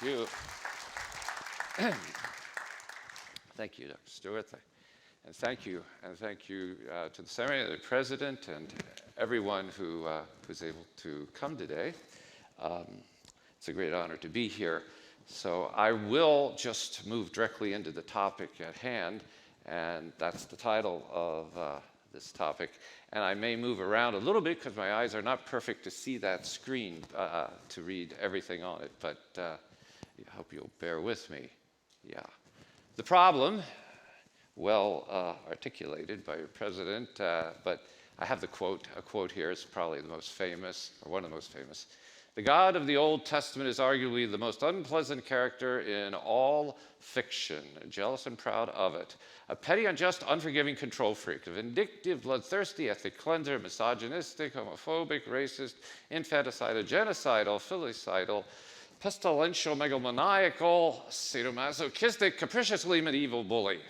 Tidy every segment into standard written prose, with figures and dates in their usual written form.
you. Thank you, Dr. Stewart. And thank you to the seminary, the president, and everyone who's able to come today. It's a great honor to be here. So I will just move directly into the topic at hand, and that's the title of this topic. And I may move around a little bit because my eyes are not perfect to see that screen to read everything on it, but I hope you'll bear with me. Yeah. The problem, well articulated by your president, but I have a quote here. It's probably the most famous, or one of the most famous. The God of the Old Testament is arguably the most unpleasant character in all fiction, jealous and proud of it. A petty, unjust, unforgiving control freak, a vindictive, bloodthirsty, ethnic cleanser, misogynistic, homophobic, racist, infanticidal, genocidal, filicidal, pestilential, megalomaniacal, sadomasochistic, capriciously medieval bully.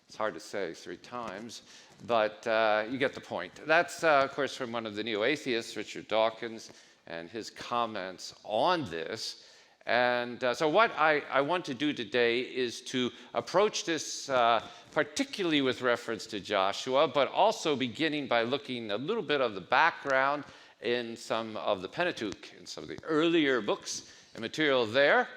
It's hard to say 3 times, but you get the point. That's, of course, from one of the neo-atheists, Richard Dawkins, and his comments on this. And so what I want to do today is to approach this particularly with reference to Joshua, but also beginning by looking a little bit of the background in some of the Pentateuch, in some of the earlier books and material there.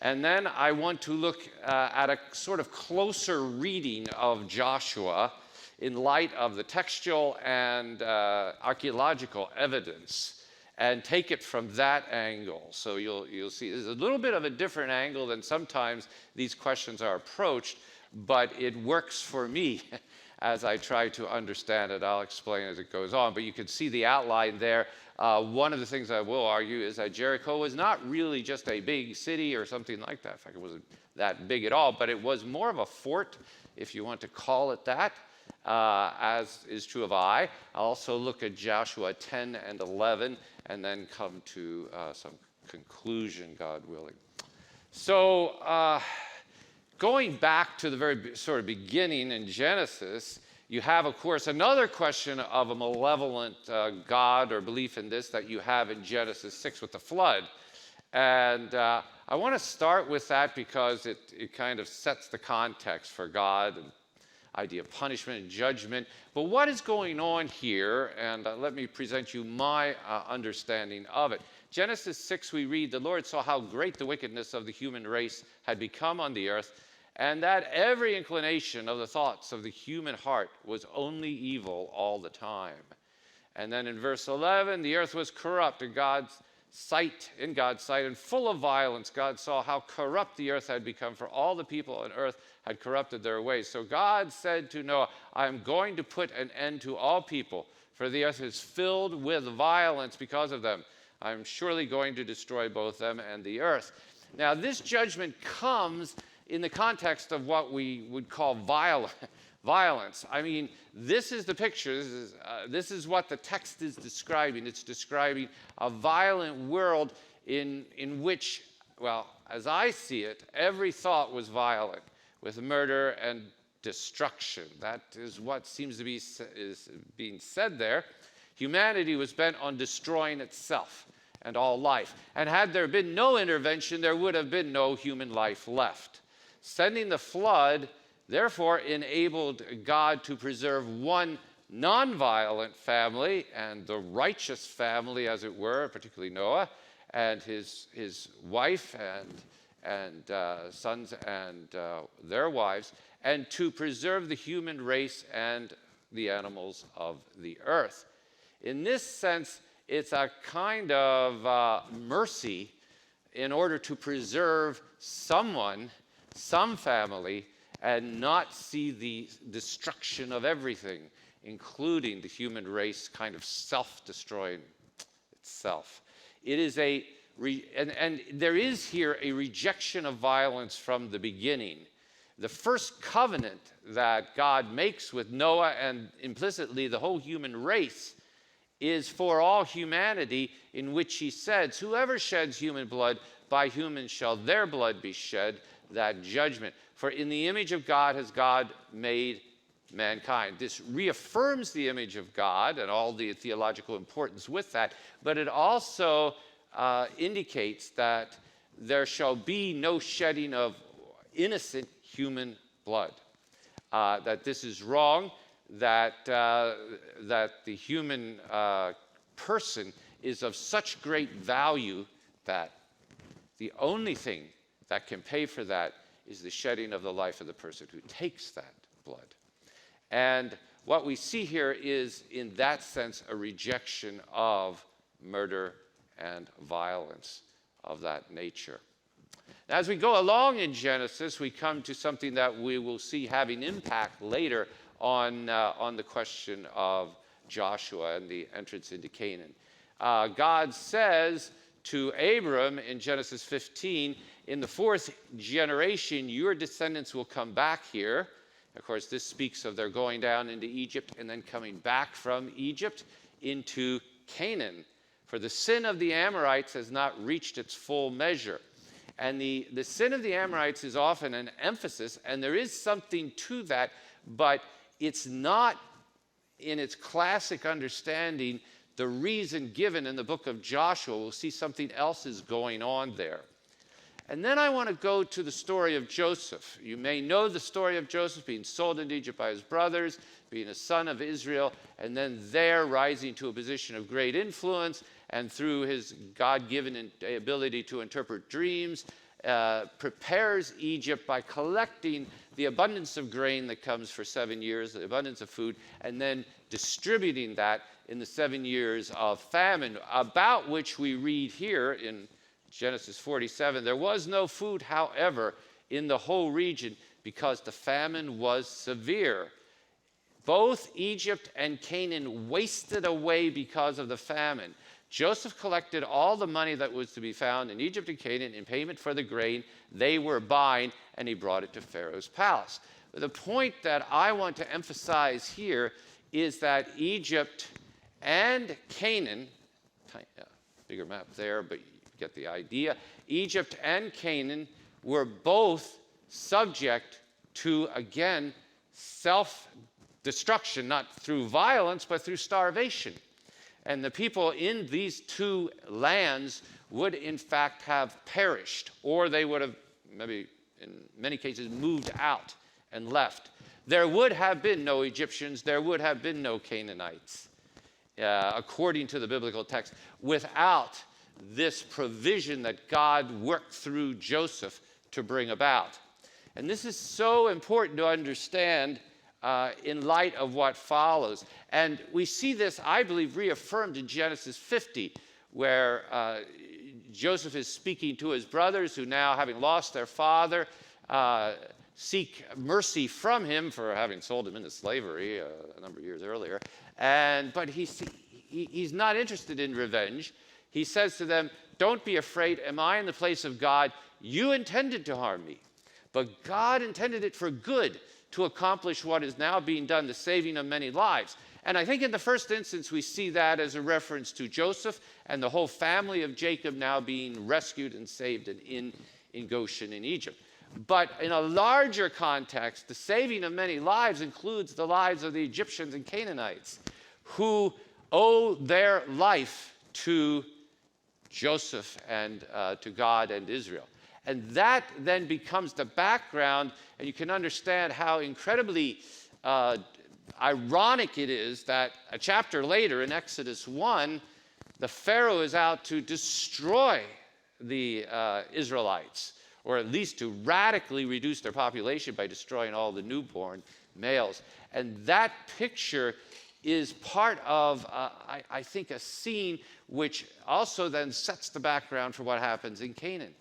And then I want to look at a sort of closer reading of Joshua in light of the textual and archaeological evidence, and take it from that angle. So you'll see there's a little bit of a different angle than sometimes these questions are approached, but it works for me as I try to understand it. I'll explain as it goes on, but you can see the outline there. One of the things I will argue is that Jericho was not really just a big city or something like that. In fact, it wasn't that big at all, but it was more of a fort, if you want to call it that, as is true of Ai. I'll also look at Joshua 10 and 11, and then come to some conclusion, God willing. So going back to the very sort of beginning in Genesis, you have, of course, another question of a malevolent God or belief in this that you have in Genesis 6 with the flood. And I want to start with that because it kind of sets the context for God and idea of punishment and judgment. But what is going on here? And let me present you my understanding of it. Genesis 6, we read, the Lord saw how great the wickedness of the human race had become on the earth, and that every inclination of the thoughts of the human heart was only evil all the time. And then in verse 11, the earth was corrupt in God's sight, and full of violence. God saw how corrupt the earth had become, for all the people on earth had corrupted their ways. So God said to Noah, I am going to put an end to all people, for the earth is filled with violence because of them. I am surely going to destroy both them and the earth. Now, this judgment comes in the context of what we would call violence. I mean, this is the picture. This is what the text is describing. It's describing a violent world in which, well, as I see it, every thought was violent, with murder and destruction. That is what seems to be is being said there. Humanity was bent on destroying itself and all life. And had there been no intervention, there would have been no human life left. Sending the flood, therefore, enabled God to preserve one nonviolent family, and the righteous family, as it were, particularly Noah, and his wife and sons and their wives, and to preserve the human race and the animals of the earth. In this sense, it's a kind of mercy in order to preserve someone, some family, and not see the destruction of everything, including the human race kind of self-destroying itself. It is and there is here a rejection of violence from the beginning. The first covenant that God makes with Noah and implicitly the whole human race is for all humanity, in which he says, whoever sheds human blood, by human shall their blood be shed, that judgment. For in the image of God has God made mankind. This reaffirms the image of God and all the theological importance with that, but it also indicates that there shall be no shedding of innocent human blood. That this is wrong, that the human person is of such great value that the only thing that can pay for that is the shedding of the life of the person who takes that blood. And what we see here is, in that sense, a rejection of murder and violence of that nature. Now, as we go along in Genesis, we come to something that we will see having impact later on the question of Joshua and the entrance into Canaan. God says to Abram in Genesis 15, in the 4th generation, your descendants will come back here. Of course, this speaks of their going down into Egypt and then coming back from Egypt into Canaan. For the sin of the Amorites has not reached its full measure. And the sin of the Amorites is often an emphasis, and there is something to that, but it's not, in its classic understanding, the reason given in the book of Joshua. We'll see something else is going on there. And then I want to go to the story of Joseph. You may know the story of Joseph being sold into Egypt by his brothers, being a son of Israel, and then there rising to a position of great influence, and through his God-given ability to interpret dreams, prepares Egypt by collecting the abundance of grain that comes for 7 years, the abundance of food, and then distributing that in the 7 years of famine, about which we read here in Genesis 47. There was no food, however, in the whole region because the famine was severe. Both Egypt and Canaan wasted away because of the famine. Joseph collected all the money that was to be found in Egypt and Canaan in payment for the grain they were buying, and he brought it to Pharaoh's palace. But the point that I want to emphasize here is that Egypt and Canaan, bigger map there, but you get the idea. Egypt and Canaan were both subject to, again, self-destruction, not through violence, but through starvation. And the people in these two lands would, in fact, have perished, or they would have, maybe in many cases, moved out and left. There would have been no Egyptians, there would have been no Canaanites, according to the biblical text, without this provision that God worked through Joseph to bring about. And this is so important to understand in light of what follows. And we see this, I believe, reaffirmed in Genesis 50, where Joseph is speaking to his brothers who now, having lost their father, seek mercy from him for having sold him into slavery a number of years earlier. But he's not interested in revenge. He says to them, "Don't be afraid. Am I in the place of God? You intended to harm me, but God intended it for good, to accomplish what is now being done, the saving of many lives." And I think in the first instance, we see that as a reference to Joseph and the whole family of Jacob now being rescued and saved in Goshen in Egypt. But in a larger context, the saving of many lives includes the lives of the Egyptians and Canaanites, who owe their life to Joseph and to God and Israel. And that then becomes the background, and you can understand how incredibly ironic it is that a chapter later in Exodus 1, the Pharaoh is out to destroy the Israelites, or at least to radically reduce their population by destroying all the newborn males. And that picture is part of, I think, a scene which also then sets the background for what happens in Canaan.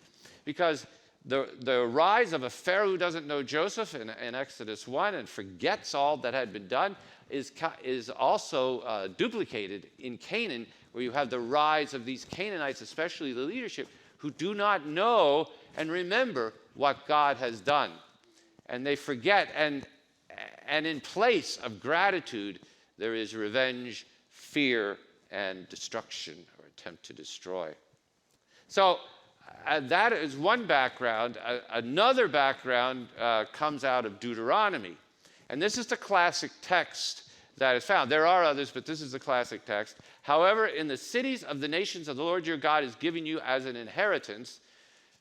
Because the rise of a Pharaoh who doesn't know Joseph in Exodus 1 and forgets all that had been done is also duplicated in Canaan, where you have the rise of these Canaanites, especially the leadership, who do not know and remember what God has done. And they forget, and in place of gratitude, there is revenge, fear, and destruction, or attempt to destroy. So that is one background. Another background comes out of Deuteronomy. And this is the classic text that is found. There are others, but this is the classic text. "However, in the cities of the nations of the Lord your God is giving you as an inheritance,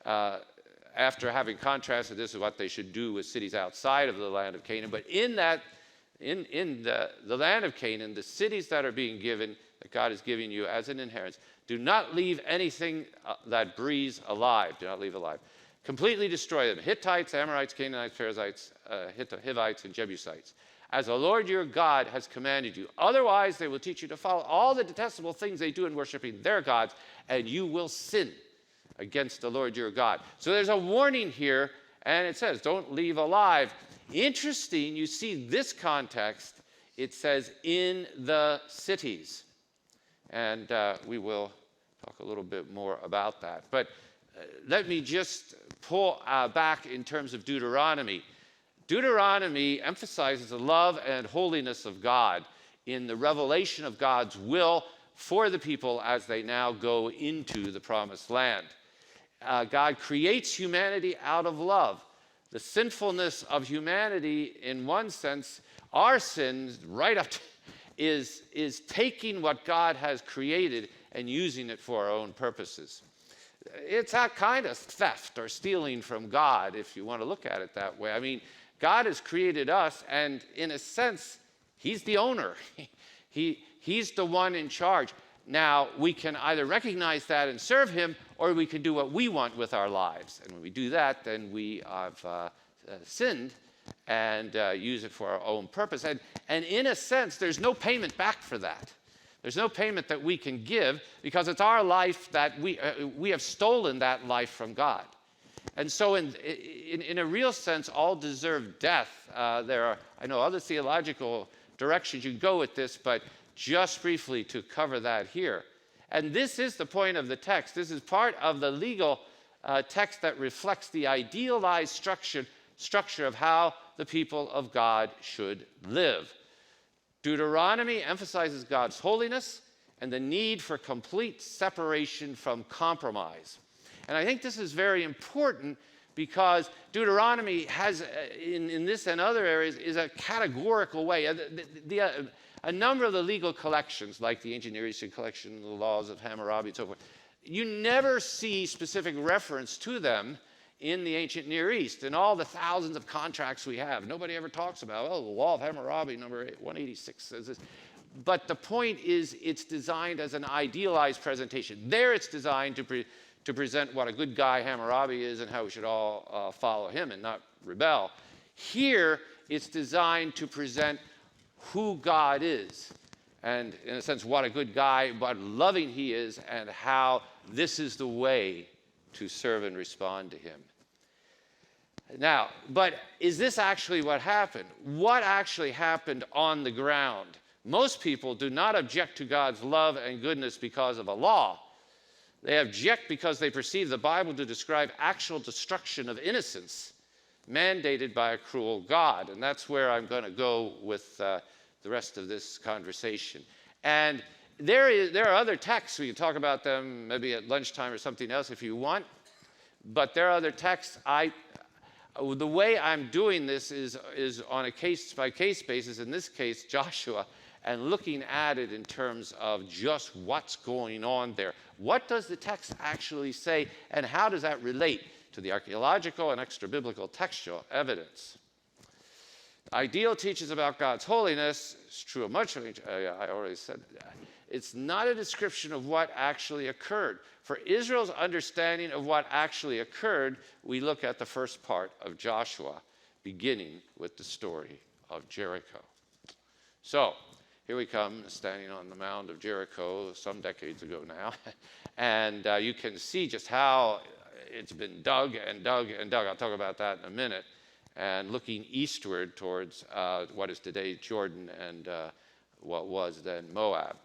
after having contrasted this with what they should do with cities outside of the land of Canaan. But in the land of Canaan, the cities that are being given, that God is giving you as an inheritance, do not leave anything that breathes alive. Do not leave alive. Completely destroy them. Hittites, Amorites, Canaanites, Perizzites, Hivites, and Jebusites, as the Lord your God has commanded you. Otherwise, they will teach you to follow all the detestable things they do in worshiping their gods, and you will sin against the Lord your God. So there's a warning here, and it says, don't leave alive. Interesting, you see this context, it says, in the cities. And we will talk a little bit more about that. But let me just pull back in terms of Deuteronomy. Deuteronomy emphasizes the love and holiness of God in the revelation of God's will for the people as they now go into the promised land. God creates humanity out of love. The sinfulness of humanity, in one sense, our sins right up to, is taking what God has created and using it for our own purposes. It's that kind of theft or stealing from God, if you want to look at it that way. I mean, God has created us, and in a sense, he's the owner. He's the one in charge. Now, we can either recognize that and serve him, or we can do what we want with our lives. And when we do that, then we have sinned and use it for our own purpose. And in a sense, there's no payment back for that. There's no payment that we can give, because it's our life that we have stolen that life from God. And so in a real sense, all deserve death. There are, I know, other theological directions you can go with this, but just briefly to cover that here. And this is the point of the text. This is part of the legal text that reflects the idealized structure of how the people of God should live. Deuteronomy emphasizes God's holiness and the need for complete separation from compromise. And I think this is very important, because Deuteronomy has, in this and other areas, is a categorical way. A number of the legal collections, like the Ancient Near Eastern collection, the laws of Hammurabi, and so forth, you never see specific reference to them in the ancient Near East. And all the thousands of contracts we have, nobody ever talks about, the law of Hammurabi, number 186 says this. But the point is, it's designed as an idealized presentation. There it's designed to present what a good guy Hammurabi is and how we should all follow him and not rebel. Here, it's designed to present who God is, and in a sense, what a good guy, what loving he is, and how this is the way to serve and respond to him. Now, but is this actually what happened? What actually happened on the ground? Most people do not object to God's love and goodness because of a law. They object because they perceive the Bible to describe actual destruction of innocence mandated by a cruel God. And that's where I'm going to go with the rest of this conversation. And there are other texts. We can talk about them maybe at lunchtime or something else if you want. But there are other texts. The way I'm doing this is on a case-by-case basis, in this case, Joshua, and looking at it in terms of just what's going on there. What does the text actually say, and how does that relate to the archaeological and extra-biblical textual evidence? Ideal teaches about God's holiness. It's true of much of it. I already said that. It's not a description of what actually occurred. For Israel's understanding of what actually occurred, we look at the first part of Joshua, beginning with the story of Jericho. So, here we come, standing on the mound of Jericho some decades ago now. And you can see just how it's been dug and dug and dug. I'll talk about that in a minute. And looking eastward towards what is today Jordan and what was then Moab.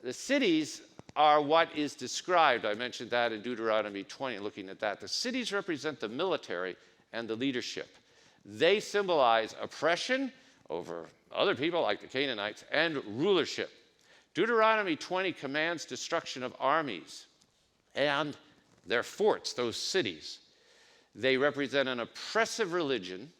The cities are what is described. I mentioned that in Deuteronomy 20, looking at that. The cities represent the military and the leadership. They symbolize oppression over other people like the Canaanites and rulership. Deuteronomy 20 commands destruction of armies and their forts, those cities. They represent an oppressive religion,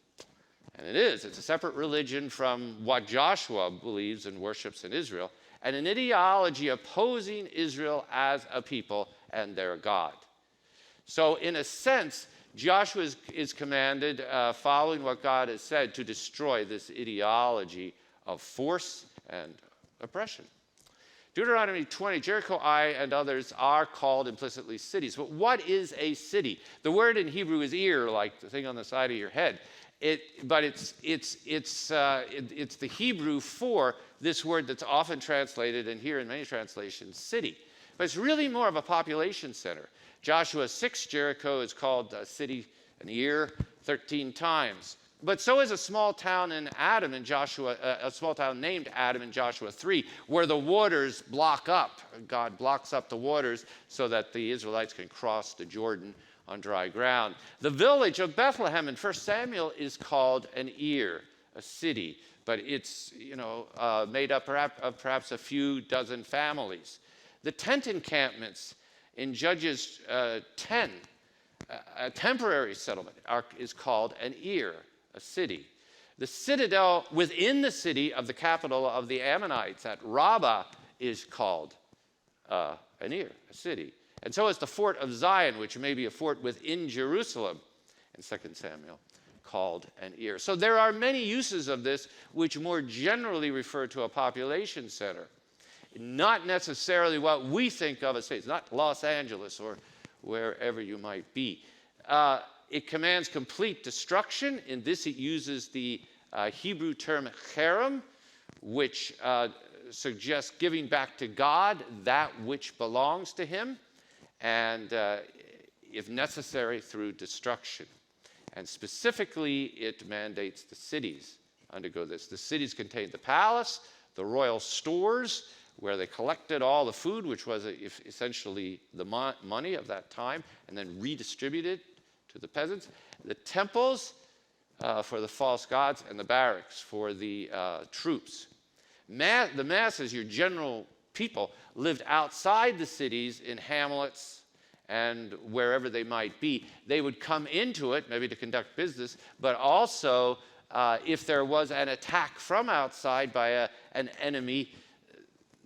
and it's a separate religion from what Joshua believes and worships in Israel, and an ideology opposing Israel as a people and their God. So in a sense, Joshua is commanded, following what God has said, to destroy this ideology of force and oppression. Deuteronomy 20, Jericho, Ai, and others are called implicitly cities. But what is a city? The word in Hebrew is ear, like the thing on the side of your head. But it's the Hebrew for this word that's often translated, and here in many translations, city. But it's really more of a population center. Joshua 6, Jericho is called a city, an ear, 13 times. But so is a small town in Adam in Joshua, a small town named Adam in Joshua 3, where the waters block up. God blocks up the waters so that the Israelites can cross the Jordan on dry ground. The village of Bethlehem in 1 Samuel is called an ear, a city, but it's made up of perhaps a few dozen families. The tent encampments in Judges 10, a temporary settlement, is called an ear, a city. The citadel within the city of the capital of the Ammonites at Rabbah is called an ear, a city. And so is the fort of Zion, which may be a fort within Jerusalem in 2 Samuel, called an ear. So there are many uses of this which more generally refer to a population center, not necessarily what we think of as cities, not Los Angeles or wherever you might be. It commands complete destruction. In this, it uses the Hebrew term cherem, which suggests giving back to God that which belongs to him, and if necessary, through destruction. And specifically, it mandates the cities undergo this. The cities contained the palace, the royal stores, where they collected all the food, which was essentially the money of that time, and then redistributed to the peasants, the temples for the false gods, and the barracks for the troops. The masses, your general people, lived outside the cities in hamlets and wherever they might be. They would come into it, maybe to conduct business, but also if there was an attack from outside by an enemy,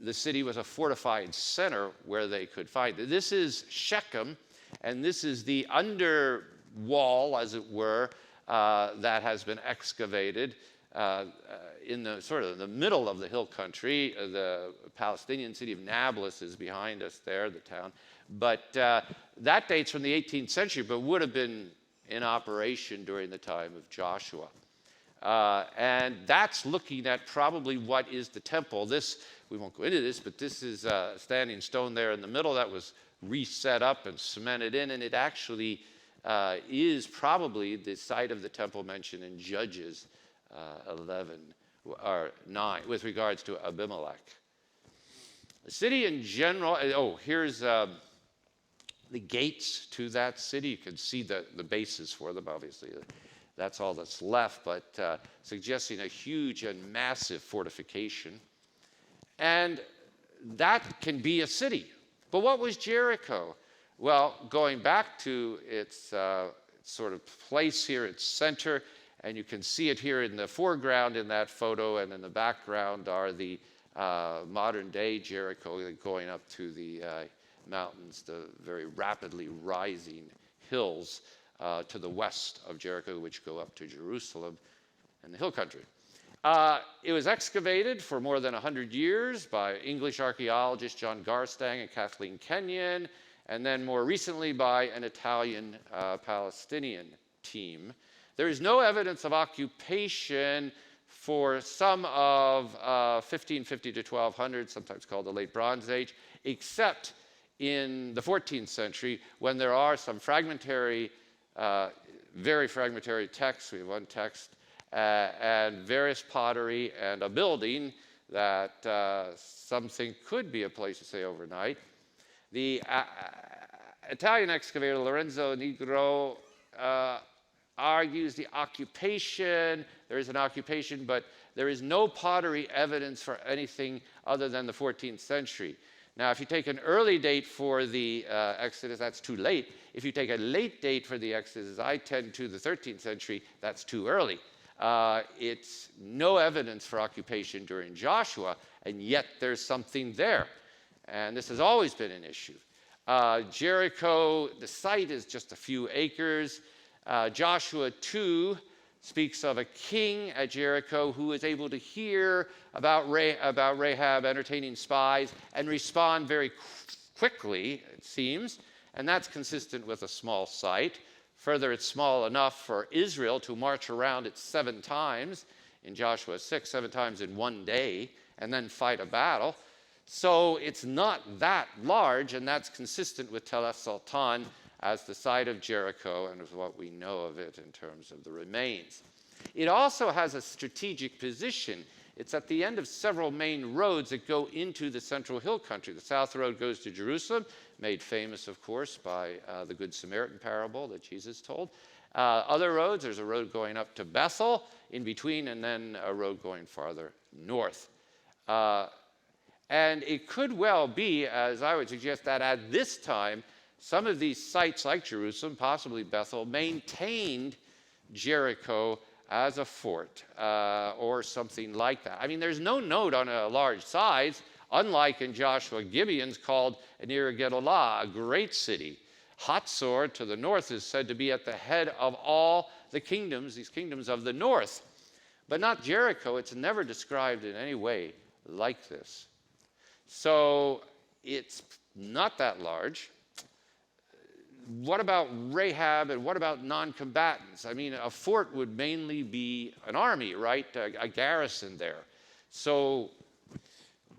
the city was a fortified center where they could fight. This is Shechem, and this is the under wall, as it were, that has been excavated in the sort of the middle of the hill country. The Palestinian city of Nablus is behind us there, the town. But that dates from the 18th century, but would have been in operation during the time of Joshua. And that's looking at probably what is the temple. This, we won't go into this, but this is a standing stone there in the middle that was reset up and cemented in, and it actually is probably the site of the temple mentioned in Judges 11 or 9 with regards to Abimelech. The city in general, here's the gates to that city. You can see the bases for them, obviously. That's all that's left, but suggesting a huge and massive fortification. And that can be a city. But what was Jericho? Well, going back to its sort of place here, its center, and you can see it here in the foreground in that photo, and in the background are the modern-day Jericho going up to the mountains, the very rapidly rising hills to the west of Jericho, which go up to Jerusalem and the hill country. It was excavated for more than 100 years by English archaeologists John Garstang and Kathleen Kenyon, and then more recently by an Italian Palestinian team. There is no evidence of occupation for some of 1550 to 1200, sometimes called the Late Bronze Age, except in the 14th century when there are some fragmentary, very fragmentary texts. We have one text, and various pottery and a building that some think could be a place to stay overnight. The Italian excavator Lorenzo Nigro argues the occupation. There is an occupation, but there is no pottery evidence for anything other than the 14th century. Now, if you take an early date for the Exodus, that's too late. If you take a late date for the Exodus, I tend to the 13th century, that's too early. It's no evidence for occupation during Joshua, and yet there's something there. And this has always been an issue. Jericho, the site is just a few acres. Joshua 2 speaks of a king at Jericho who is able to hear about Rahab entertaining spies and respond very quickly, it seems, and that's consistent with a small site. Further, it's small enough for Israel to march around it 7 times in Joshua 6, 7 times in one day, and then fight a battle. So it's not that large, and that's consistent with Tel Sultan as the site of Jericho and as what we know of it in terms of the remains. It also has a strategic position. It's at the end of several main roads that go into the central hill country. The south road goes to Jerusalem, made famous, of course, by the Good Samaritan parable that Jesus told. Other roads, there's a road going up to Bethel in between, and then a road going farther north. And it could well be, as I would suggest, that at this time, some of these sites like Jerusalem, possibly Bethel, maintained Jericho as a fort or something like that. I mean, there's no note on a large size, unlike in Joshua Gibeon's called Nir Gedolah, a great city. Hatzor to the north is said to be at the head of all the kingdoms, these kingdoms of the north. But not Jericho. It's never described in any way like this. So it's not that large. What about Rahab and what about non-combatants? I mean, a fort would mainly be an army, right? A garrison there. So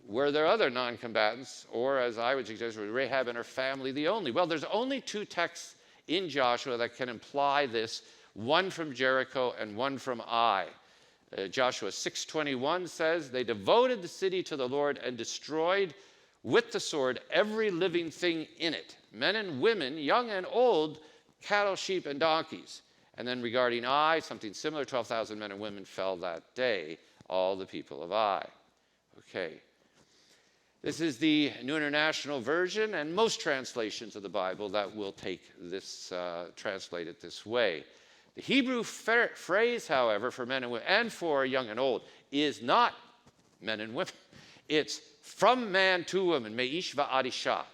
were there other non-combatants, or as I would suggest, were Rahab and her family the only? Well, there's only 2 texts in Joshua that can imply this, one from Jericho and one from Ai. Joshua 6:21 says, "They devoted the city to the Lord and destroyed with the sword every living thing in it, men and women, young and old, cattle, sheep, and donkeys." And then regarding Ai, something similar, 12,000 men and women fell that day, all the people of Ai. Okay. This is the New International Version, and most translations of the Bible that will take this, translate it this way. The Hebrew phrase, however, for men and women, and for young and old, is not men and women. It's from man to woman, me'ish va'ad isha.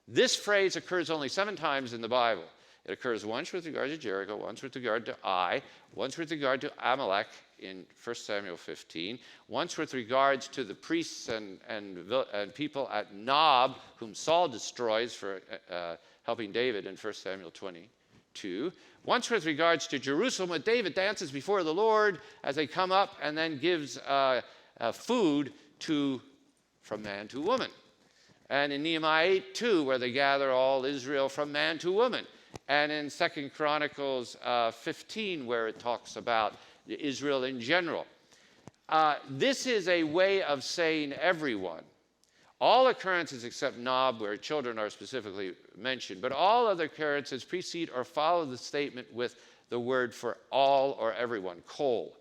This phrase occurs only 7 times in the Bible. It occurs once with regard to Jericho, once with regard to Ai, once with regard to Amalek in 1 Samuel 15, once with regards to the priests and people at Nob, whom Saul destroys for helping David in 1 Samuel 22, once with regards to Jerusalem, when David dances before the Lord as they come up and then gives food from man to woman. And in Nehemiah 8:2, where they gather all Israel from man to woman. And in 2 Chronicles 15, where it talks about Israel in general. This is a way of saying everyone. All occurrences except Nob, where children are specifically mentioned, but all other occurrences precede or follow the statement with the word for all or everyone, kol.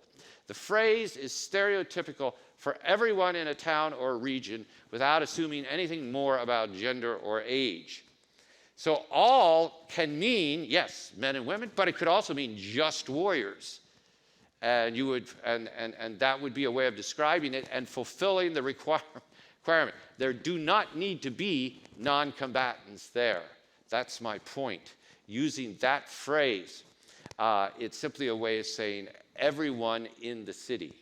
The phrase is stereotypical for everyone in a town or region without assuming anything more about gender or age. So all can mean, yes, men and women, but it could also mean just warriors. And you would, and that would be a way of describing it and fulfilling the requirement. There do not need to be non-combatants there. That's my point. Using that phrase, it's simply a way of saying everyone in the city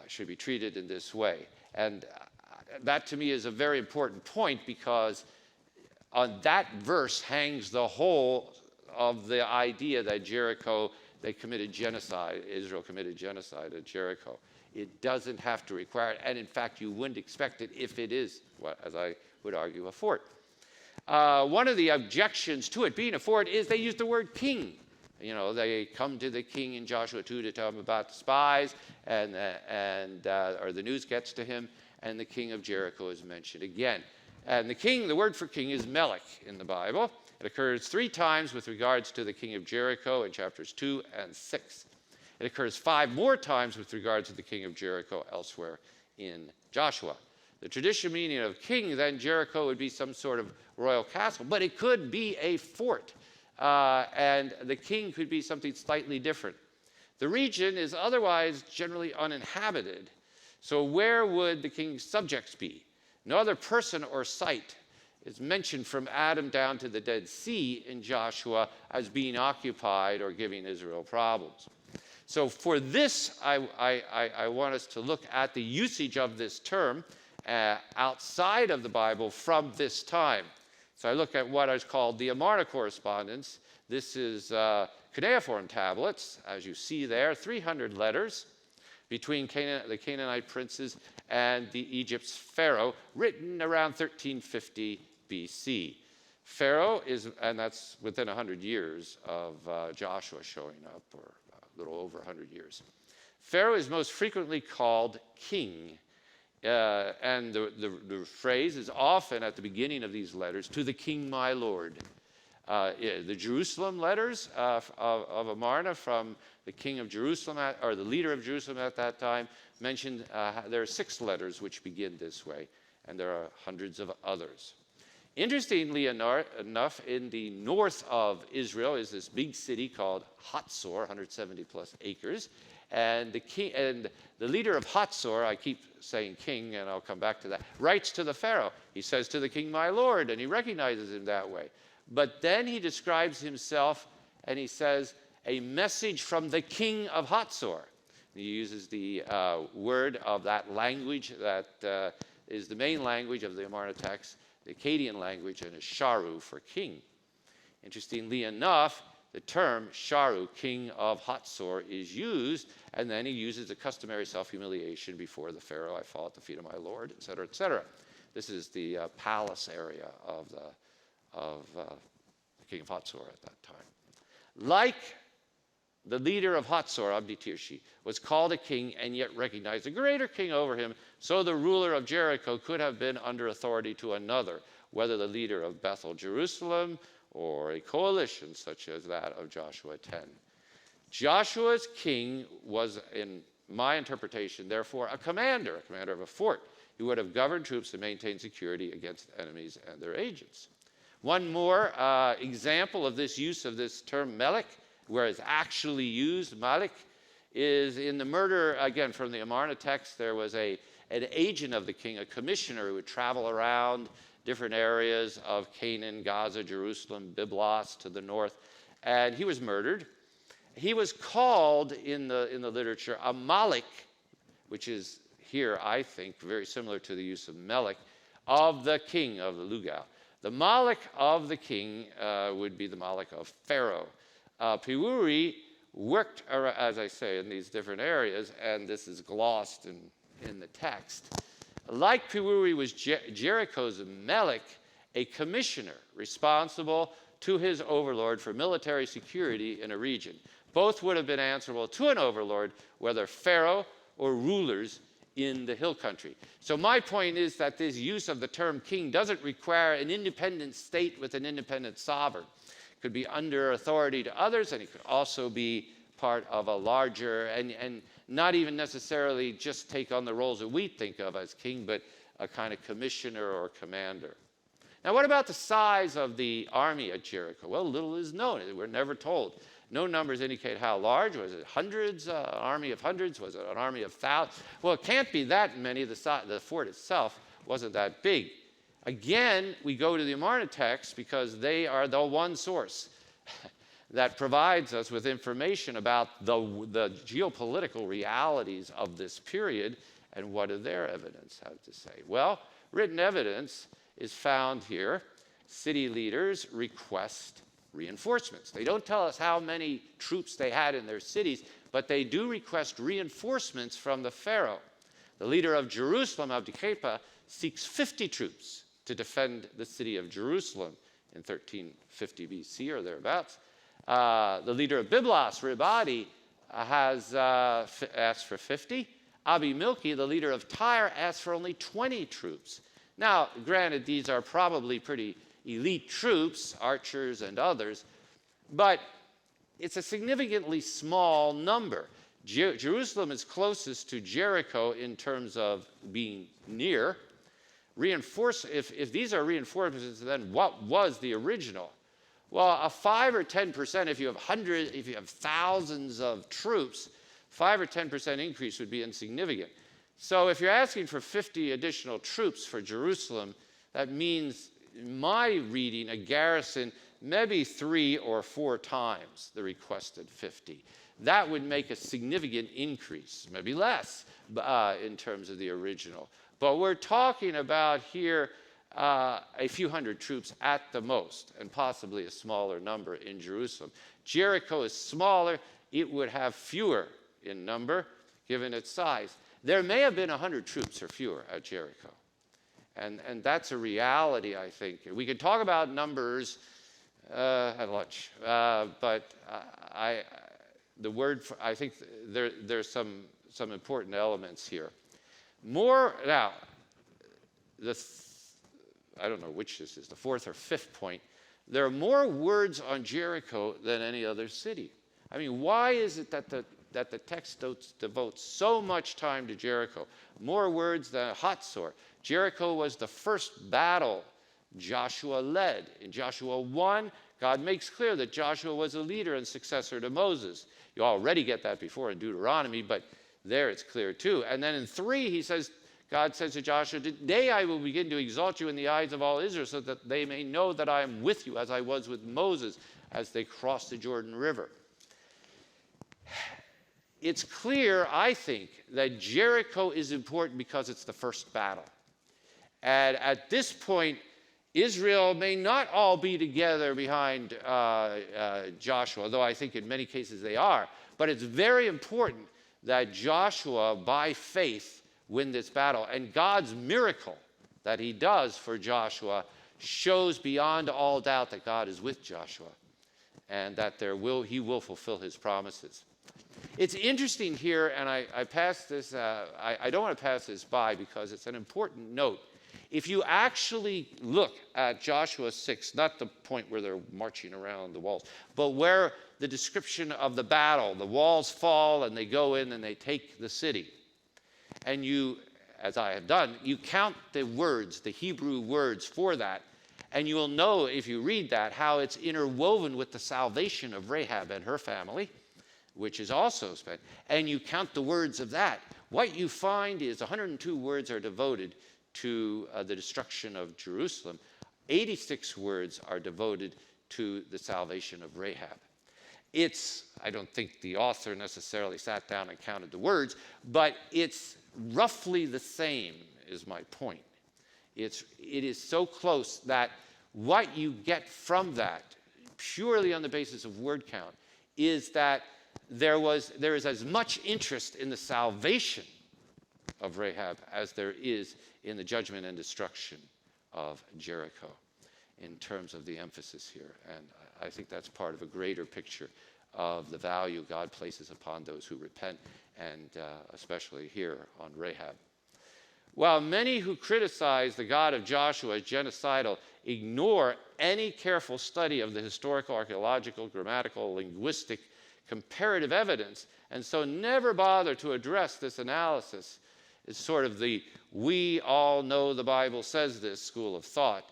should be treated in this way. And that to me is a very important point, because on that verse hangs the whole of the idea that Jericho, they committed genocide, Israel committed genocide at Jericho. It doesn't have to require it, and in fact, you wouldn't expect it if it is, as I would argue, a fort. One of the objections to it being a fort is they use the word king. You know, they come to the king in Joshua 2 to tell him about the spies, or the news gets to him, and the king of Jericho is mentioned again. And the king, the word for king is Melech in the Bible. It occurs 3 times with regards to the king of Jericho in chapters 2 and 6. It occurs 5 more times with regards to the king of Jericho elsewhere in Joshua. The traditional meaning of king, then, Jericho would be some sort of royal castle, but it could be a fort. And the king could be something slightly different. The region is otherwise generally uninhabited. So where would the king's subjects be? No other person or site is mentioned from Adam down to the Dead Sea in Joshua as being occupied or giving Israel problems. So for this, I want us to look at the usage of this term outside of the Bible from this time. So I look at what is called the Amarna correspondence. This is cuneiform tablets, as you see there, 300 letters between the Canaanite princes and the Egypt's Pharaoh, written around 1350 BC. Pharaoh is, and that's within 100 years of Joshua showing up, or a little over 100 years. Pharaoh is most frequently called king, and the phrase is often at the beginning of these letters, to the king my lord. The Jerusalem letters of Amarna from the king of Jerusalem, or the leader of Jerusalem at that time, mentioned there are 6 letters which begin this way, and there are hundreds of others. Interestingly enough, in the north of Israel is this big city called Hatzor, 170 plus acres, and the leader of Hatzor, I keep saying king, and I'll come back to that, writes to the Pharaoh. He says to the king, my lord, and he recognizes him that way. But then he describes himself, and he says, a message from the king of Hatzor. He uses the word of that language that is the main language of the Amarna text, the Akkadian language, and is Sharu for king. Interestingly enough, the term Sharu, king of Hatzor, is used, and then he uses the customary self-humiliation before the Pharaoh, I fall at the feet of my lord, etc., etc. This is the palace area of the king of Hatzor at that time. Like the leader of Hatzor, Abdi Tirshi, was called a king and yet recognized a greater king over him, so the ruler of Jericho could have been under authority to another, whether the leader of Bethel, Jerusalem, or a coalition such as that of Joshua 10. Joshua's king was, in my interpretation, therefore, a commander of a fort. He would have governed troops to maintain security against enemies and their agents. One more example of this use of this term melech, where it's actually used, Malik, is in the murder, again, from the Amarna text. There was an agent of the king, a commissioner who would travel around different areas of Canaan, Gaza, Jerusalem, Byblos to the north, and he was murdered. He was called in the literature a Malik, which is here, I think, very similar to the use of Melech, of the king of the Lugal. The Malik of the king would be the Malik of Pharaoh. Piwuri worked, as I say, in these different areas, and this is glossed in the text. Like Piwuri was Jericho's Melech, a commissioner responsible to his overlord for military security in a region. Both would have been answerable to an overlord, whether Pharaoh or rulers in the hill country. So my point is that this use of the term king doesn't require an independent state with an independent sovereign. It could be under authority to others, and it could also be part of a larger, and not even necessarily just take on the roles that we think of as king, but a kind of commissioner or commander. Now, what about the size of the army at Jericho? Well, little is known. We're never told. No numbers indicate how large. Was it hundreds, an army of hundreds? Was it an army of thousands? Well, it can't be that many. The fort itself wasn't that big. Again, we go to the Amarna text because they are the one source that provides us with information about the geopolitical realities of this period, and what do their evidence have to say? Well, written evidence is found here. City leaders request reinforcements. They don't tell us how many troops they had in their cities, but they do request reinforcements from the Pharaoh. The leader of Jerusalem, Abdikepa, seeks 50 troops to defend the city of Jerusalem in 1350 BC or thereabouts. The leader of Byblos, Ribadi, has asked for 50. Abi-Milki, the leader of Tyre, asked for only 20 troops. Now, granted, these are probably pretty elite troops, archers and others, but it's a significantly small number. Jerusalem is closest to Jericho in terms of being near. If these are reinforcements, then what was the original? Well, a 5 or 10%, if you have thousands of troops, 5 or 10% increase would be insignificant. So if you're asking for 50 additional troops for Jerusalem, that means in my reading, a garrison maybe 3 or 4 times the requested 50. That would make a significant increase, maybe less, in terms of the original. But we're talking about here a few hundred troops at the most, and possibly a smaller number in Jerusalem. Jericho is smaller. It would have fewer in number, given its size. There may have been 100 troops or fewer at Jericho. And that's a reality, I think. We could talk about numbers at lunch, but I think there's some important elements here. Now, I don't know which this is, the 4th or 5th point. There are more words on Jericho than any other city. I mean, why is it that the text devotes so much time to Jericho? More words than Hatzor. Jericho was the first battle Joshua led. In Joshua 1, God makes clear that Joshua was a leader and successor to Moses. You already get that before in Deuteronomy, but there it's clear too. And then in 3, God says to Joshua, "Today I will begin to exalt you in the eyes of all Israel, so that they may know that I am with you, as I was with Moses, as they crossed the Jordan River." It's clear, I think, that Jericho is important because it's the first battle. And at this point, Israel may not all be together behind Joshua, though I think in many cases they are. But it's very important that Joshua, by faith, win this battle. And God's miracle that he does for Joshua shows beyond all doubt that God is with Joshua and that he will fulfill his promises. It's interesting here, and I pass this, I don't want to pass this by because it's an important note. If you actually look at Joshua 6, not the point where they're marching around the walls, but where the description of the battle, the walls fall and they go in and they take the city. And you, as I have done, you count the words, the Hebrew words for that, and you will know if you read that how it's interwoven with the salvation of Rahab and her family, which is also spent, and you count the words of that. What you find is 102 words are devoted to the destruction of Jerusalem. 86 words are devoted to the salvation of Rahab. I don't think the author necessarily sat down and counted the words, but it's roughly the same, is my point. It is so close that what you get from that, purely on the basis of word count, is that there is as much interest in the salvation of Rahab as there is in the judgment and destruction of Jericho, in terms of the emphasis here. And I think that's part of a greater picture of the value God places upon those who repent, and especially here on Rahab. While many who criticize the God of Joshua as genocidal ignore any careful study of the historical, archaeological, grammatical, linguistic, comparative evidence, and so never bother to address this analysis, is sort of the "we all know the Bible says this" school of thought.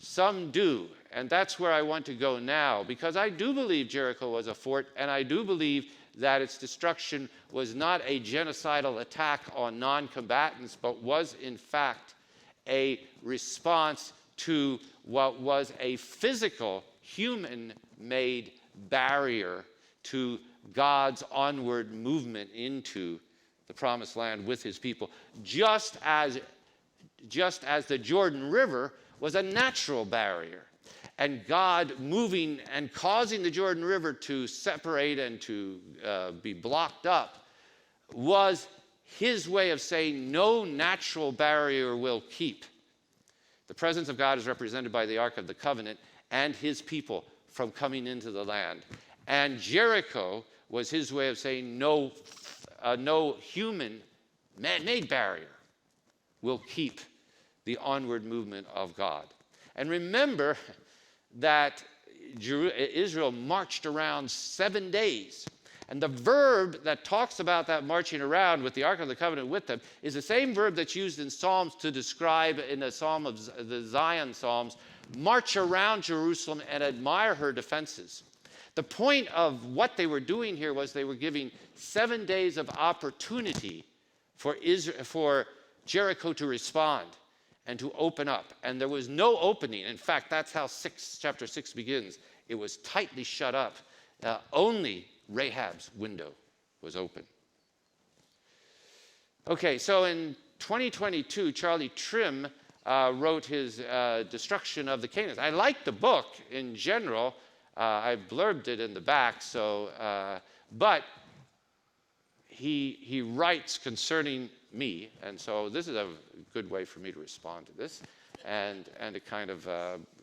Some do, and that's where I want to go now, because I do believe Jericho was a fort, and I do believe that its destruction was not a genocidal attack on non-combatants, but was in fact a response to what was a physical, human-made barrier to God's onward movement into the promised land with his people, just as the Jordan River was a natural barrier. And God moving and causing the Jordan River to separate and to be blocked up was his way of saying no natural barrier will keep the presence of God is represented by the Ark of the Covenant and his people from coming into the land. And Jericho was his way of saying no human man-made barrier will keep the onward movement of God. And remember that Israel marched around 7 days. And the verb that talks about that marching around with the Ark of the Covenant with them is the same verb that's used in Psalms to describe in the Psalm of the Zion Psalms, march around Jerusalem and admire her defenses. The point of what they were doing here was they were giving 7 days of opportunity for Jericho to respond. and to open up. And there was no opening. In fact, that's how chapter 6 begins. It was tightly shut up. Only Rahab's window was open. Okay, so in 2022, Charlie Trim wrote his Destruction of the Canaanites. I like the book in general. I blurbed it in the back, but he writes concerning me, and so this is a good way for me to respond to this and to kind of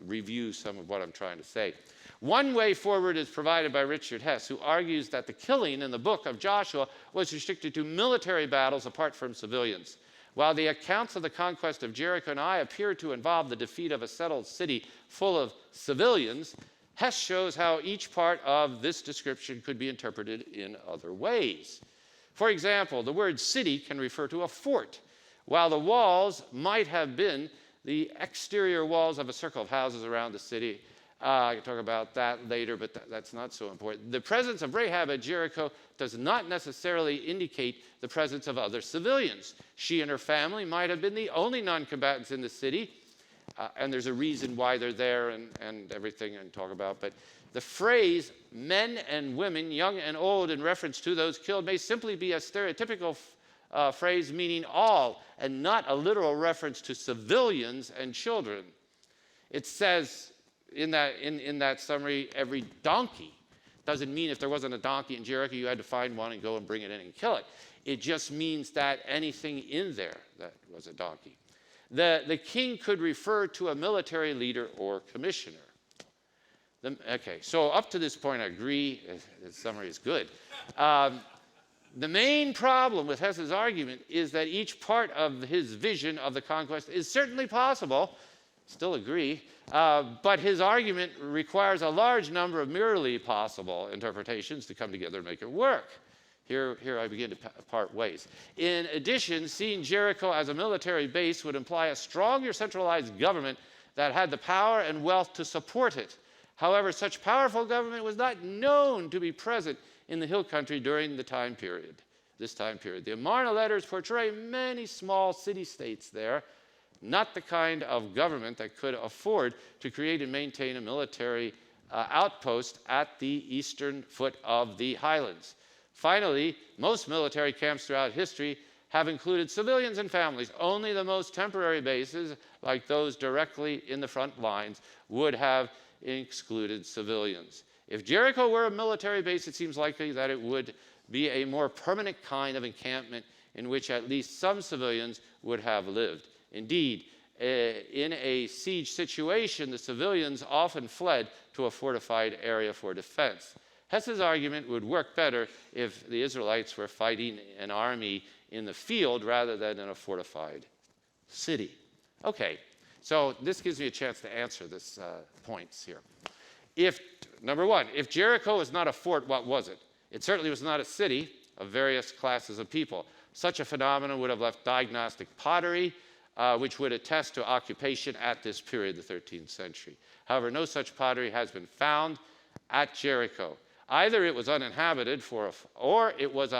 review some of what I'm trying to say. One way forward is provided by Richard Hess, who argues that the killing in the book of Joshua was restricted to military battles apart from civilians. While the accounts of the conquest of Jericho and Ai appear to involve the defeat of a settled city full of civilians, Hess shows how each part of this description could be interpreted in other ways. For example, the word city can refer to a fort, while the walls might have been the exterior walls of a circle of houses around the city. I can talk about that later, but that's not so important. The presence of Rahab at Jericho does not necessarily indicate the presence of other civilians. She and her family might have been the only non-combatants in the city, and there's a reason why they're there and everything and talk about. But the phrase men and women, young and old, in reference to those killed may simply be a stereotypical phrase meaning all and not a literal reference to civilians and children. It says in that summary, every donkey. Doesn't mean if there wasn't a donkey in Jericho, you had to find one and go and bring it in and kill it. It just means that anything in there that was a donkey. The king could refer to a military leader or commissioner. Okay, so up to this point, I agree. The summary is good. The main problem with Hess's argument is that each part of his vision of the conquest is certainly possible. Still agree. But his argument requires a large number of merely possible interpretations to come together and make it work. Here I begin to part ways. In addition, seeing Jericho as a military base would imply a stronger centralized government that had the power and wealth to support it. However, such powerful government was not known to be present in the hill country during this time period. The Amarna letters portray many small city-states there, not the kind of government that could afford to create and maintain a military outpost at the eastern foot of the highlands. Finally, most military camps throughout history have included civilians and families. Only the most temporary bases, like those directly in the front lines, would have excluded civilians. If Jericho were a military base, it seems likely that it would be a more permanent kind of encampment in which at least some civilians would have lived. Indeed, in a siege situation, the civilians often fled to a fortified area for defense. Hess's argument would work better if the Israelites were fighting an army in the field rather than in a fortified city. Okay, so this gives me a chance to answer this points here. Number one, if Jericho was not a fort, what was it? It certainly was not a city of various classes of people. Such a phenomenon would have left diagnostic pottery, which would attest to occupation at this period, the 13th century. However, no such pottery has been found at Jericho. Either it was uninhabited or it was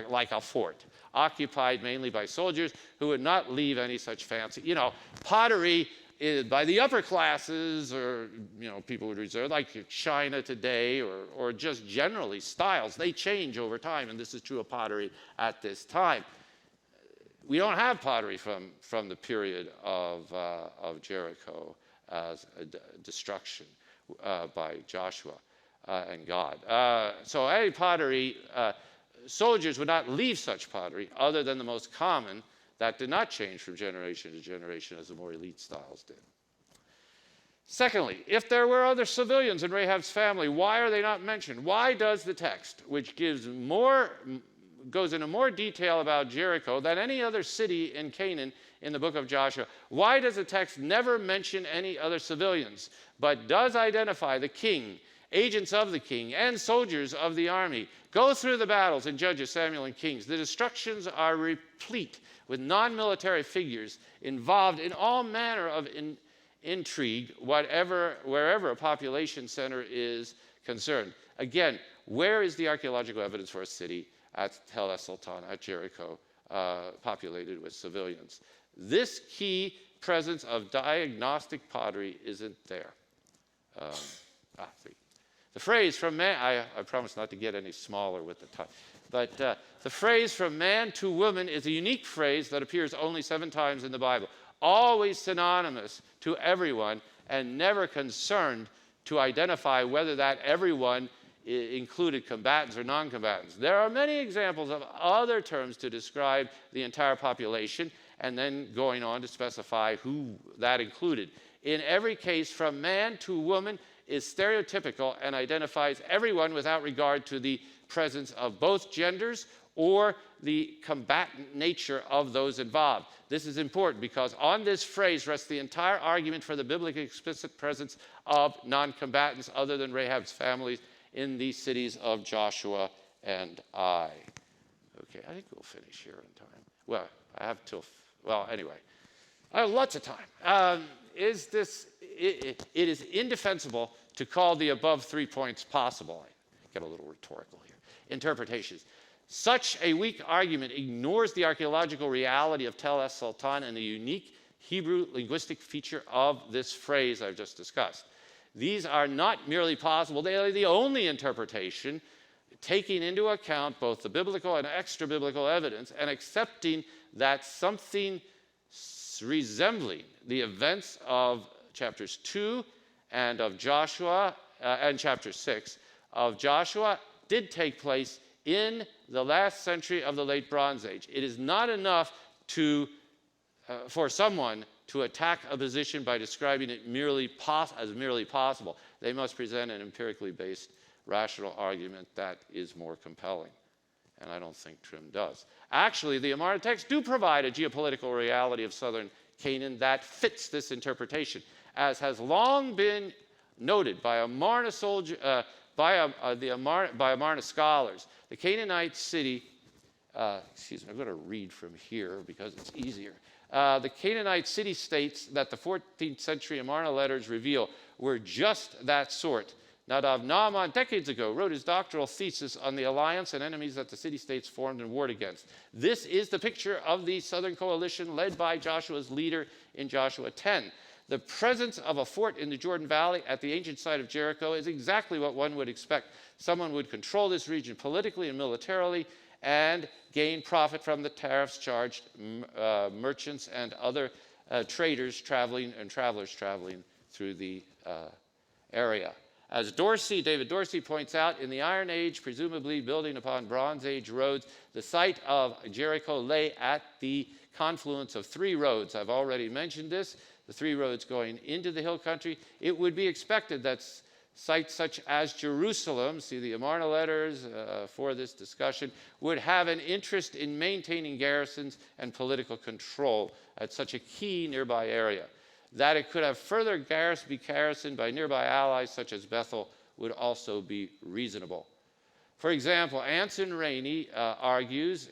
like a fort, occupied mainly by soldiers who would not leave any such fancy. Pottery is by the upper classes, or people would reserve, like China today, or just generally styles. They change over time, and this is true of pottery at this time. We don't have pottery from the period of Jericho as a destruction by Joshua and God. So any pottery, soldiers would not leave such pottery other than the most common that did not change from generation to generation as the more elite styles did. Secondly, if there were other civilians in Rahab's family, why are they not mentioned? Why does the text, which goes into more detail about Jericho than any other city in Canaan in the book of Joshua, why does the text never mention any other civilians, but does identify the king, agents of the king, and soldiers of the army? Go through the battles in Judges, Samuel, and Kings. The destructions are replete with non-military figures involved in all manner of intrigue, wherever a population center is concerned. Again, where is the archaeological evidence for a city at Tel Es Sultan, at Jericho, populated with civilians? This key presence of diagnostic pottery isn't there. See. The phrase from man, I promise not to get any smaller with the time, but the phrase from man to woman is a unique phrase that appears only 7 times in the Bible, always synonymous to everyone and never concerned to identify whether that everyone included combatants or non-combatants. There are many examples of other terms to describe the entire population and then going on to specify who that included. In every case, from man to woman is stereotypical and identifies everyone without regard to the presence of both genders or the combatant nature of those involved. This is important because on this phrase rests the entire argument for the biblically explicit presence of non-combatants other than Rahab's families in the cities of Joshua and Ai. Okay, I think we'll finish here in time. Well, I have till, well, anyway, I have lots of time. It is indefensible to call the above 3 points possible. I get a little rhetorical here. Interpretations. Such a weak argument ignores the archaeological reality of Tel es Sultan and the unique Hebrew linguistic feature of this phrase I've just discussed. These are not merely possible, they are the only interpretation, taking into account both the biblical and extra-biblical evidence and accepting that something resembling the events of chapters 2 and of Joshua, and chapter 6 of Joshua did take place in the last century of the late Bronze Age. It is not enough for someone to attack a position by describing it as merely possible. They must present an empirically based rational argument that is more compelling. And I don't think Trim does. Actually, the Amarna texts do provide a geopolitical reality of southern Canaan that fits this interpretation, as has long been noted by Amarna scholars. The Canaanite city, excuse me, I'm going to read from here because it's easier. The Canaanite city-states that the 14th century Amarna letters reveal were just that sort. Nadav Naaman, decades ago, wrote his doctoral thesis on the alliance and enemies that the city-states formed and warred against. This is the picture of the southern coalition led by Joshua's leader in Joshua 10. The presence of a fort in the Jordan Valley at the ancient site of Jericho is exactly what one would expect. Someone would control this region politically and militarily and gain profit from the tariffs charged merchants and other traders traveling and travelers traveling through the area. As David Dorsey points out, in the Iron Age, presumably building upon Bronze Age roads, the site of Jericho lay at the confluence of 3 roads. I've already mentioned this, the 3 roads going into the hill country. It would be expected that sites such as Jerusalem, see the Amarna letters for this discussion, would have an interest in maintaining garrisons and political control at such a key nearby area. That it could have further be garrisoned by nearby allies such as Bethel would also be reasonable. For example, Anson Rainey argues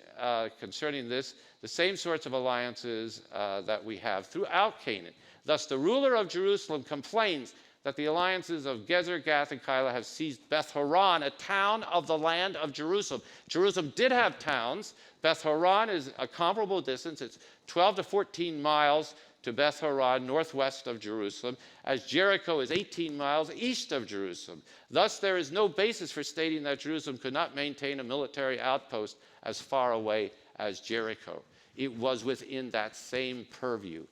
concerning this the same sorts of alliances that we have throughout Canaan. Thus, the ruler of Jerusalem complains that the alliances of Gezer, Gath, and Keilah have seized Beth Horon, a town of the land of Jerusalem. Jerusalem did have towns. Beth Horon is a comparable distance. It's 12 to 14 miles to Beth Horon, northwest of Jerusalem, as Jericho is 18 miles east of Jerusalem. Thus, there is no basis for stating that Jerusalem could not maintain a military outpost as far away as Jericho. It was within that same purview.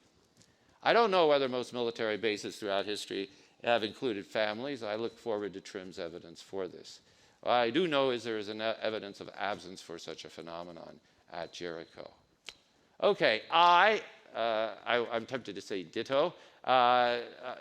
I don't know whether most military bases throughout history have included families. I look forward to Trim's evidence for this. What I do know is there is evidence of absence for such a phenomenon at Jericho. Okay, I'm tempted to say ditto,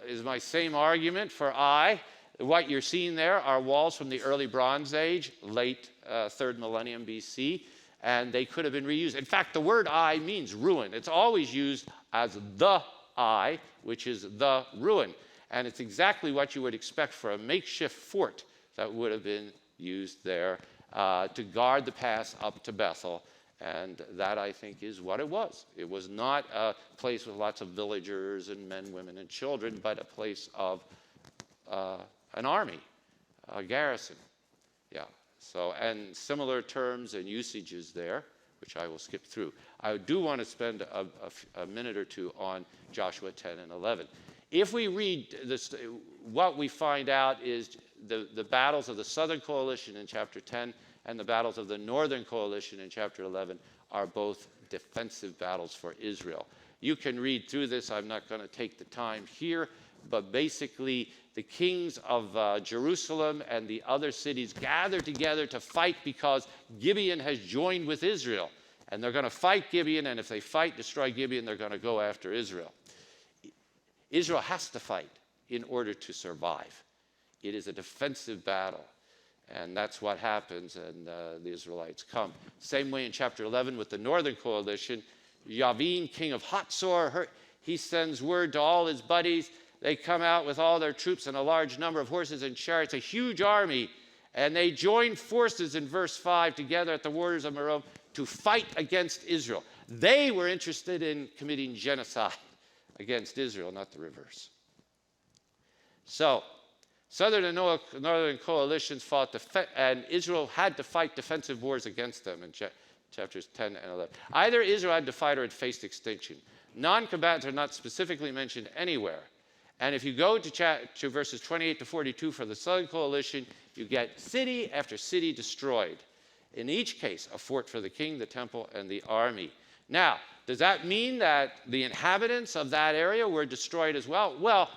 is my same argument for Ai. What you're seeing there are walls from the early Bronze Age, late 3rd millennium BC, and they could have been reused. In fact, the word Ai means ruin. It's always used as the Ai, which is the ruin. And it's exactly what you would expect for a makeshift fort that would have been used there to guard the pass up to Bethel. And that, I think, is what it was. It was not a place with lots of villagers and men, women, and children, but a place of an army, a garrison. Yeah. So, and similar terms and usages there which I will skip through. I do want to spend a minute or two on Joshua 10 and 11. If we read this, what we find out is the battles of the Southern Coalition in chapter 10 and the battles of the Northern Coalition in chapter 11 are both defensive battles for Israel. You can read through this. I'm not going to take the time here, but basically the kings of Jerusalem and the other cities gather together to fight because Gibeon has joined with Israel. And they're going to fight Gibeon, and if they destroy Gibeon, they're going to go after Israel. Israel has to fight in order to survive. It is a defensive battle, and that's what happens, and the Israelites come. Same way in chapter 11 with the Northern Coalition. Yavin, king of Hatzor, he sends word to all his buddies. They come out with all their troops and a large number of horses and chariots, a huge army, and they join forces in verse 5 together at the waters of Merom to fight against Israel. They were interested in committing genocide against Israel, not the reverse. So, Southern and Northern coalitions fought, and Israel had to fight defensive wars against them in chapters 10 and 11. Either Israel had to fight or it faced extinction. Non-combatants are not specifically mentioned anywhere. And if you go to verses 28 to 42 for the Southern Coalition, you get city after city destroyed. In each case, a fort for the king, the temple, and the army. Now, does that mean that the inhabitants of that area were destroyed as well? Well,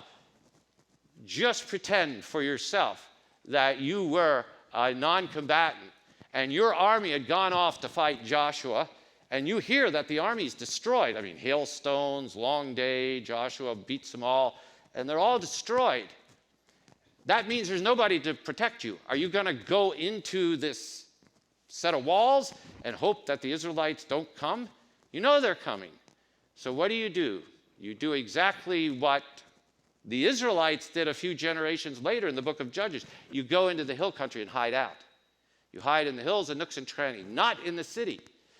just pretend for yourself that you were a non-combatant and your army had gone off to fight Joshua, and you hear that the army is destroyed. I mean, hailstones, long day, Joshua beats them all, and they're all destroyed. That means there's nobody to protect you. Are you going to go into this set of walls and hope that the Israelites don't come? You know they're coming. So what do? You do exactly what the Israelites did a few generations later in the book of Judges. You go into the hill country and hide out. You hide in the hills and nooks and crannies, not in the city.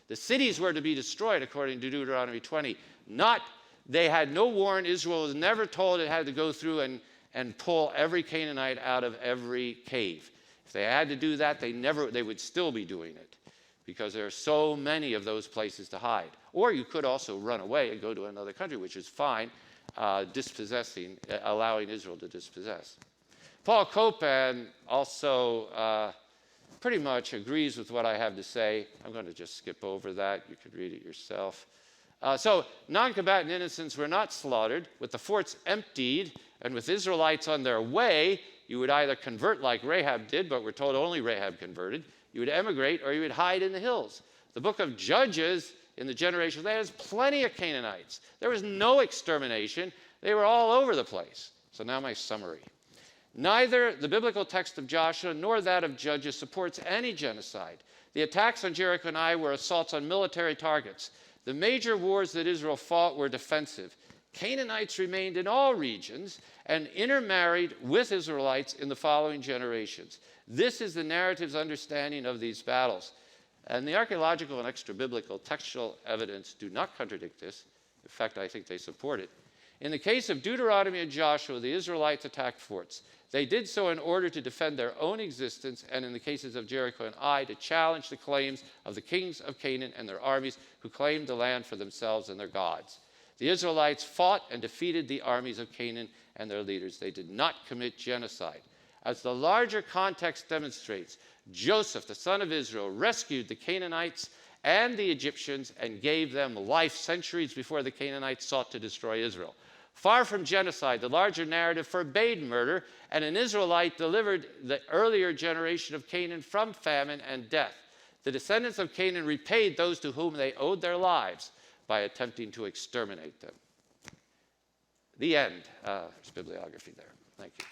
The cities were to be destroyed according to Deuteronomy 20. They had no warrant. Israel was never told it had to go through and pull every Canaanite out of every cave. If they had to do that, they would still be doing it because there are so many of those places to hide. Or you could also run away and go to another country, which is fine, allowing Israel to dispossess. Paul Copan also pretty much agrees with what I have to say. I'm going to just skip over that. You could read it yourself. So non-combatant innocents were not slaughtered. With the forts emptied and with Israelites on their way, you would either convert like Rahab did, but we're told only Rahab converted. You would emigrate or you would hide in the hills. The book of Judges, in the generation, there was plenty of Canaanites. There was no extermination. They were all over the place. So now my summary. Neither the biblical text of Joshua nor that of Judges supports any genocide. The attacks on Jericho and Ai were assaults on military targets. The major wars that Israel fought were defensive. Canaanites remained in all regions and intermarried with Israelites in the following generations. This is the narrative's understanding of these battles. And the archaeological and extra-biblical textual evidence do not contradict this. In fact, I think they support it. In the case of Deuteronomy and Joshua, the Israelites attacked forts. They did so in order to defend their own existence, and in the cases of Jericho and Ai, to challenge the claims of the kings of Canaan and their armies who claimed the land for themselves and their gods. The Israelites fought and defeated the armies of Canaan and their leaders. They did not commit genocide. As the larger context demonstrates, Joseph, the son of Israel, rescued the Canaanites and the Egyptians and gave them life centuries before the Canaanites sought to destroy Israel. Far from genocide, the larger narrative forbade murder, and an Israelite delivered the earlier generation of Canaan from famine and death. The descendants of Canaan repaid those to whom they owed their lives by attempting to exterminate them. The end. There's bibliography there. Thank you.